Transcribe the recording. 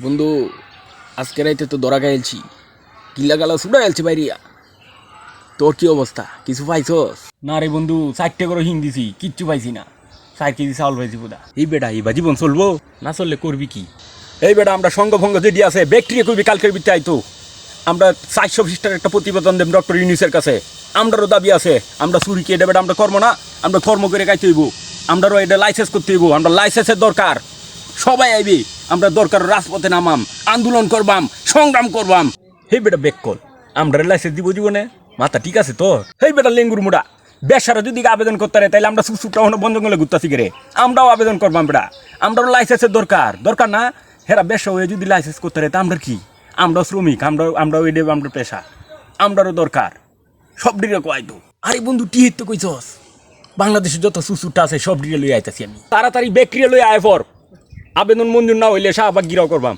বন্ধু আজকে রাইতে তো ধরা খাইলছি কিল্লা গালা ছুটা গেলছে বাইরিয়া। তোর কি অবস্থা, কিছু পাইছস? না রে বন্ধু, 4টে করে হিং দিছি, কিচ্ছু পাইছি না। 4 কেজি চাউল পাইছি বোধা। এই বেটা এই জীবন চলবো না, চললে করবি কি? এই বেটা আমরা সঙ্গ ভঙ্গ যেটি আছে ব্যাকটেরিয়া করবি, কালকের ভিত্তি আইতো আমরা 400 পৃষ্ঠার একটা প্রতিবেদন দেব ডক্টর ইউনিসের কাছে। আমরারও দাবি আছে, আমরা চুরি কে এটা বেটা আমরা কর্ম না, আমরা কর্ম করে গাইতে হইব, আমরাও এটা লাইসেন্স করতে হইব, আমরা লাইসেন্সের দরকার। সবাই আইবি, আমরা দরকার রাজপথে নামাম, আন্দোলন করবাম, সংগ্রাম করবাম। হে বেটা বেক কল, আমরা লাইসেন্স দিব জীবনে, মাথা ঠিক আছে তো? হেই বেটা লেঙ্গুর মুড়া, বেসারা যদি আবেদন করতে রে তাইলে আমরা সুসুটা বন জঙ্গলে ঘুরতেছি রে, আমরাও আবেদন করবাম বেটা। আমরাও লাইসেন্সের দরকার দরকার না? হেরা বেসা হয়ে যদি লাইসেন্স করতে রে তা আমরা কি? আমরা শ্রমিক, আমরাও এটা আমরা পেশা, আমরারও দরকার। সব ডিরে কয়তো। আরে বন্ধু টিহিত তো কইছস, বাংলাদেশে যত সুসুটা আছে সব ডিরে লই আইতাছি আমি। তাড়াতাড়ি বেক্রিয়া লই আয় পর, আবেদন মঞ্জুর না হইলে শাহবাগ গিরাও করবাম।